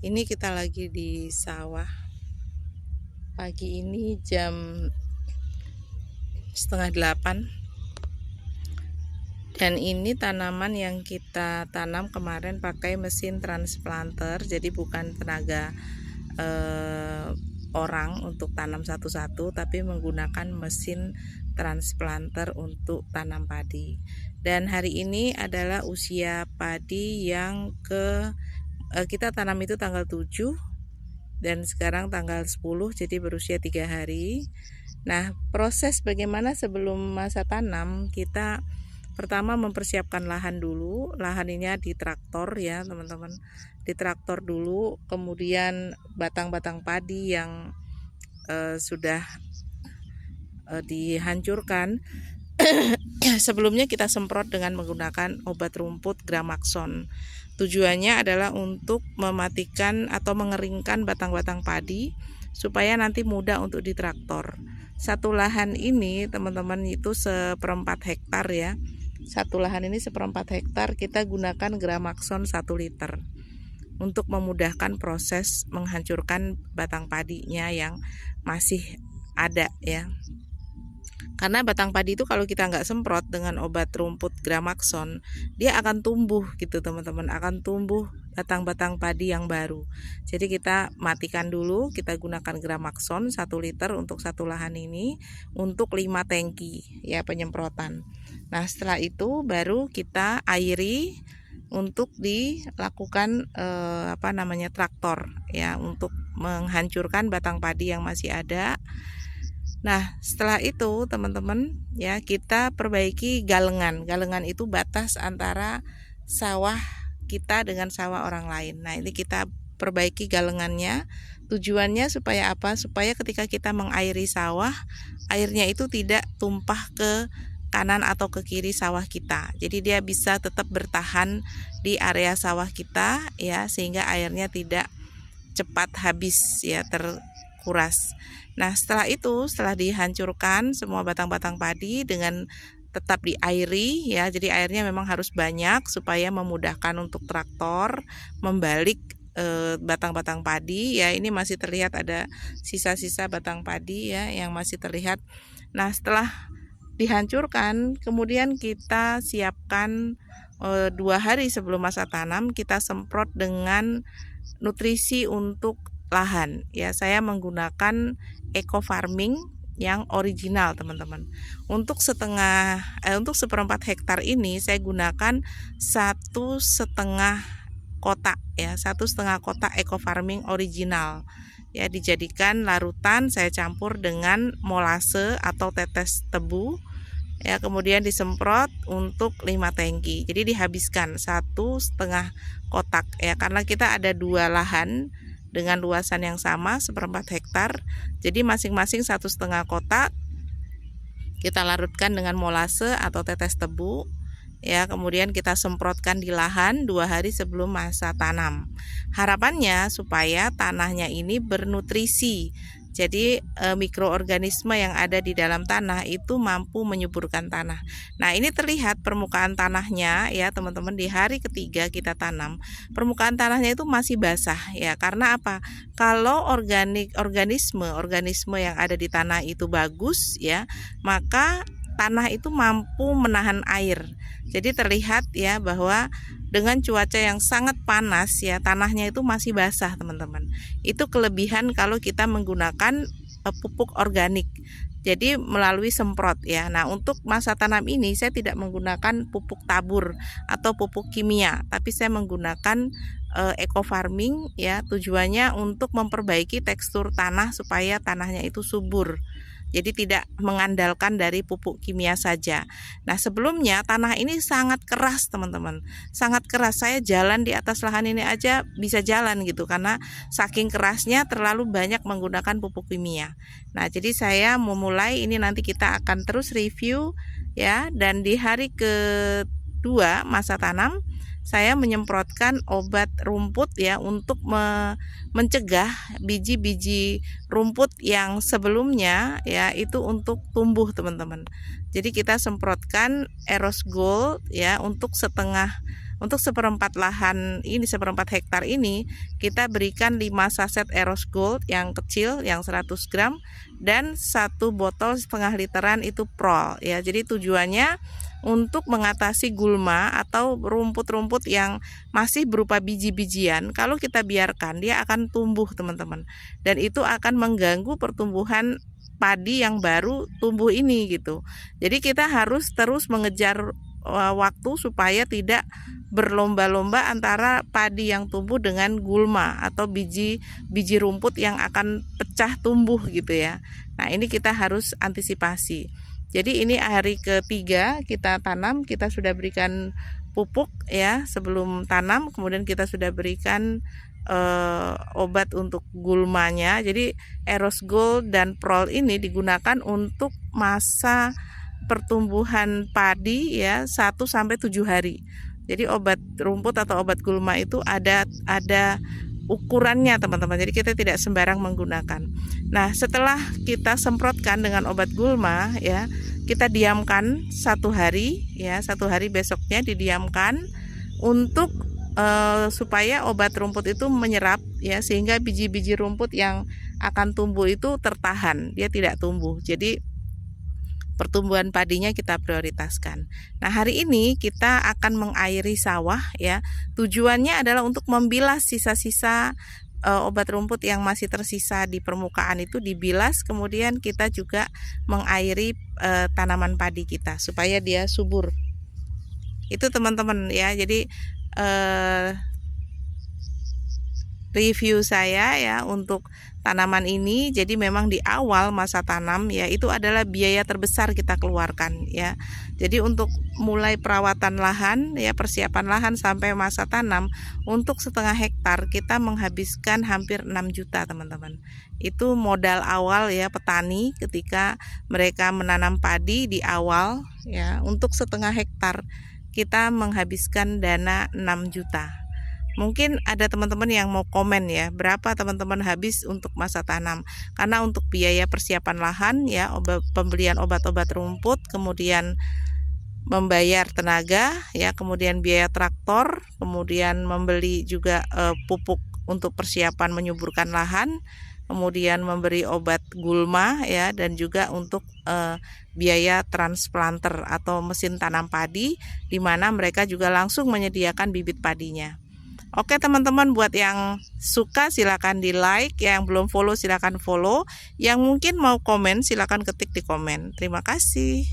Ini kita lagi di sawah. Pagi ini jam setengah 8. Dan ini tanaman yang kita tanam kemarin pakai mesin transplanter. Jadi bukan tenaga orang untuk tanam satu-satu, tapi menggunakan mesin transplanter untuk tanam padi. Dan hari ini adalah usia padi yang kita tanam itu tanggal 7 dan sekarang tanggal 10, jadi berusia 3 hari. Nah, proses bagaimana sebelum masa tanam, kita pertama mempersiapkan lahan dulu. Lahan ini di traktor ya teman-teman, di traktor dulu. Kemudian batang-batang padi yang sudah dihancurkan sebelumnya kita semprot dengan menggunakan obat rumput Gramaxon. Tujuannya adalah untuk mematikan atau mengeringkan batang-batang padi supaya nanti mudah untuk ditraktor. Satu lahan ini teman-teman itu 1/4 hektar ya. Satu lahan ini 1/4 hektar, kita gunakan Gramaxon 1 liter untuk memudahkan proses menghancurkan batang padinya yang masih ada ya. Karena batang padi itu kalau kita nggak semprot dengan obat rumput Gramaxon, dia akan tumbuh gitu teman-teman, akan tumbuh batang-batang padi yang baru. Jadi kita matikan dulu, kita gunakan Gramaxon 1 liter untuk satu lahan ini untuk 5 tangki ya penyemprotan. Nah, setelah itu baru kita airi untuk dilakukan traktor ya, untuk menghancurkan batang padi yang masih ada. Nah, setelah itu teman-teman ya, kita perbaiki galengan. Galengan itu batas antara sawah kita dengan sawah orang lain. Nah, ini kita perbaiki galengannya. Tujuannya supaya apa? Supaya ketika kita mengairi sawah, airnya itu tidak tumpah ke kanan atau ke kiri sawah kita. Jadi dia bisa tetap bertahan di area sawah kita ya, sehingga airnya tidak cepat habis ya, terkuras. Nah, setelah itu, setelah dihancurkan semua batang-batang padi dengan tetap diairi ya, jadi airnya memang harus banyak supaya memudahkan untuk traktor membalik batang-batang padi ya. Ini masih terlihat ada sisa-sisa batang padi ya yang masih terlihat. Nah, setelah dihancurkan, kemudian kita siapkan 2 hari sebelum masa tanam, kita semprot dengan nutrisi untuk lahan ya. Saya menggunakan eco farming yang original teman-teman. Untuk 1/4 hektar ini saya gunakan 1,5 kotak ya, 1,5 kotak eco farming original ya, dijadikan larutan. Saya campur dengan molase atau tetes tebu ya, kemudian disemprot untuk 5 tangki. Jadi dihabiskan 1,5 kotak ya, karena kita ada 2 lahan dengan luasan yang sama 1/4 hektar. Jadi masing-masing 1,5 kotak kita larutkan dengan molase atau tetes tebu ya, kemudian kita semprotkan di lahan 2 hari sebelum masa tanam. Harapannya supaya tanahnya ini bernutrisi. Jadi mikroorganisme yang ada di dalam tanah itu mampu menyuburkan tanah. Nah, ini terlihat permukaan tanahnya ya teman-teman, di hari ketiga kita tanam. Permukaan tanahnya itu masih basah ya, karena apa? Kalau organisme yang ada di tanah itu bagus ya, maka tanah itu mampu menahan air. Jadi terlihat ya bahwa dengan cuaca yang sangat panas ya, tanahnya itu masih basah teman-teman. Itu kelebihan kalau kita menggunakan pupuk organik. Jadi melalui semprot ya. Nah, untuk masa tanam ini saya tidak menggunakan pupuk tabur atau pupuk kimia, tapi saya menggunakan eco farming ya. Tujuannya untuk memperbaiki tekstur tanah supaya tanahnya itu subur. Jadi tidak mengandalkan dari pupuk kimia saja. Nah, sebelumnya tanah ini sangat keras teman-teman, sangat keras. Saya jalan di atas lahan ini aja bisa jalan gitu, karena saking kerasnya terlalu banyak menggunakan pupuk kimia. Nah, jadi saya memulai ini, nanti kita akan terus review ya. Dan di hari kedua masa tanam saya menyemprotkan obat rumput ya, untuk mencegah biji-biji rumput yang sebelumnya ya itu untuk tumbuh teman-teman. Jadi kita semprotkan Eros Gold ya untuk setengah Untuk seperempat lahan ini, seperempat hektar ini, kita berikan 5 saset Eros Gold yang kecil yang 100 gram dan 1 botol setengah literan itu Prol ya. Jadi tujuannya untuk mengatasi gulma atau rumput-rumput yang masih berupa biji-bijian. Kalau kita biarkan, dia akan tumbuh teman-teman, dan itu akan mengganggu pertumbuhan padi yang baru tumbuh ini gitu. Jadi kita harus terus mengejar waktu supaya tidak berlomba-lomba antara padi yang tumbuh dengan gulma atau biji rumput yang akan pecah tumbuh gitu ya. Nah, ini kita harus antisipasi. Jadi ini hari ketiga kita tanam, kita sudah berikan pupuk ya sebelum tanam, kemudian kita sudah berikan obat untuk gulmanya. Jadi Eros Gold dan Prol ini digunakan untuk masa pertumbuhan padi ya 1-7 hari. Jadi obat rumput atau obat gulma itu ada ukurannya teman-teman. Jadi kita tidak sembarang menggunakan. Nah, setelah kita semprotkan dengan obat gulma ya, kita diamkan 1 hari ya, 1 hari besoknya didiamkan untuk supaya obat rumput itu menyerap ya, sehingga biji-biji rumput yang akan tumbuh itu tertahan, dia tidak tumbuh. Jadi pertumbuhan padinya kita prioritaskan. Nah, hari ini kita akan mengairi sawah ya. Tujuannya adalah untuk membilas sisa-sisa obat rumput yang masih tersisa di permukaan itu dibilas, kemudian kita juga mengairi tanaman padi kita supaya dia subur. Itu teman-teman ya. Jadi review saya ya untuk tanaman ini. Jadi memang di awal masa tanam ya itu adalah biaya terbesar kita keluarkan ya. Jadi untuk mulai perawatan lahan ya, persiapan lahan sampai masa tanam untuk setengah hektar kita menghabiskan hampir 6 juta teman-teman. Itu modal awal ya petani ketika mereka menanam padi di awal ya. Untuk setengah hektar kita menghabiskan dana 6 juta. Mungkin ada teman-teman yang mau komen ya, berapa teman-teman habis untuk masa tanam. Karena untuk biaya persiapan lahan ya, pembelian obat-obat rumput, kemudian membayar tenaga ya, kemudian biaya traktor, kemudian membeli juga pupuk untuk persiapan menyuburkan lahan, kemudian memberi obat gulma ya, dan juga untuk biaya transplanter atau mesin tanam padi, di mana mereka juga langsung menyediakan bibit padinya. Oke teman-teman, buat yang suka silakan di like, yang belum follow silakan follow, yang mungkin mau komen silakan ketik di komen. Terima kasih.